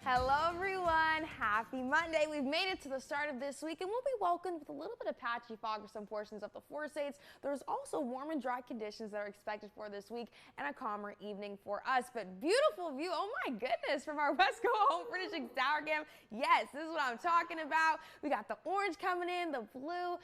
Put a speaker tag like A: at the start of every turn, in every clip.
A: Hello everyone, happy Monday. We've made it to the start of this week and we'll be welcomed with a little bit of patchy fog for some portions of the four states. There's also warm and dry conditions that are expected for this week and a calmer evening for us. But beautiful view, oh my goodness, from our Wesco Home Furnishings Tower Cam. Yes, this is what I'm talking about. We got the orange coming in, the blue.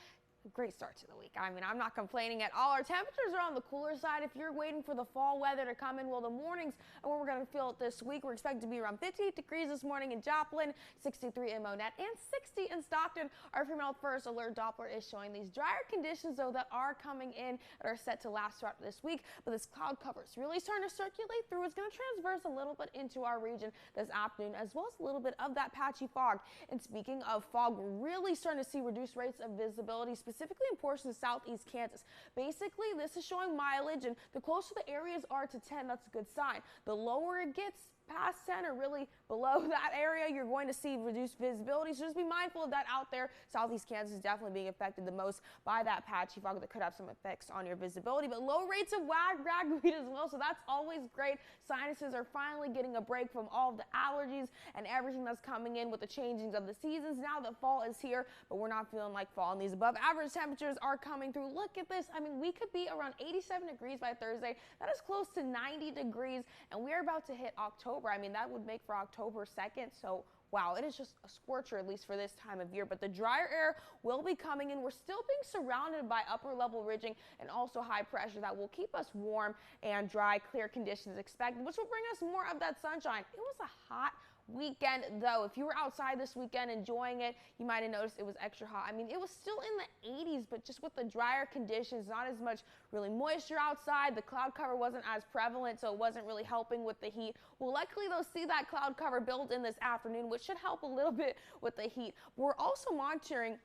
A: Great start to the week. I mean, I'm not complaining at all. Our temperatures are on the cooler side. If you're waiting for the fall weather to come in, well, the mornings are when we're going to feel it this week. We're expected to be around 58 degrees this morning in Joplin, 63 in Monette, and 60 in Stockton. Our Fremont First Alert Doppler is showing these drier conditions, though, that are coming in and are set to last throughout this week. But this cloud cover is really starting to circulate through. It's going to transverse a little bit into our region this afternoon, as well as a little bit of that patchy fog. And speaking of fog, we're really starting to see reduced rates of visibility, specifically in portions of southeast Kansas. Basically, this is showing mileage, and the closer the areas are to 10, that's a good sign. The lower it gets past 10 or really below that area, you're going to see reduced visibility. So just be mindful of that out there. Southeast Kansas is definitely being affected the most by that patchy fog that could have some effects on your visibility, but low rates of ragweed as well. So that's always great. Sinuses are finally getting a break from all of the allergies and everything that's coming in with the changings of the seasons. Now that fall is here, but we're not feeling like fall, and these above average temperatures are coming through. Look at this. I mean, we could be around 87 degrees by Thursday. That is close to 90 degrees, and we are about to hit October. I mean, that would make for October 2nd. So wow, it is just a scorcher, at least for this time of year. But the drier air will be coming in. We're still being surrounded by upper level ridging and also high pressure that will keep us warm and dry, clear conditions expected, which will bring us more of that sunshine. It was a hot weekend, though. If you were outside this weekend enjoying it, you might have noticed it was extra hot. I mean, it was still in the 80s, but just with the drier conditions, not as much really moisture outside. The cloud cover wasn't as prevalent, so it wasn't really helping with the heat. We'll likely, though, see that cloud cover build in this afternoon, which should help a little bit with the heat. We're also monitoring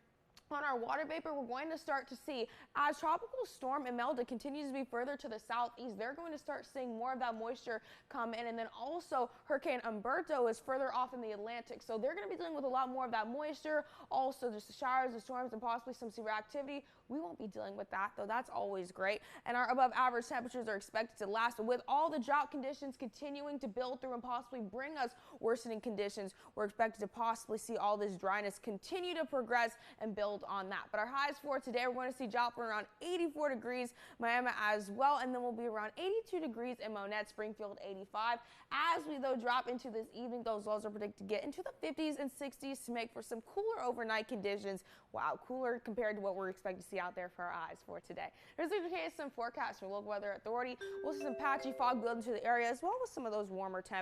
A: on our water vapor. We're going to start to see, as Tropical Storm Imelda continues to be further to the southeast, they're going to start seeing more of that moisture come in. And then also Hurricane Umberto is further off in the Atlantic, so they're going to be dealing with a lot more of that moisture. Also just the showers, the storms, and possibly some severe activity. We won't be dealing with that, though. That's always great. And our above average temperatures are expected to last. With all the drought conditions continuing to build through and possibly bring us worsening conditions, we're expected to possibly see all this dryness continue to progress and build on that. But our highs for today, we're going to see Joplin around 84 degrees, Miami as well, and then we'll be around 82 degrees in Monette, Springfield 85. As we, though, drop into this evening, those lows are predicted to get into the 50s and 60s to make for some cooler overnight conditions. Wow, cooler compared to what we're expecting to see out there for our eyes for today. Here's some forecasts from Local Weather Authority. We'll see some patchy fog build into the area as well with some of those warmer temperatures.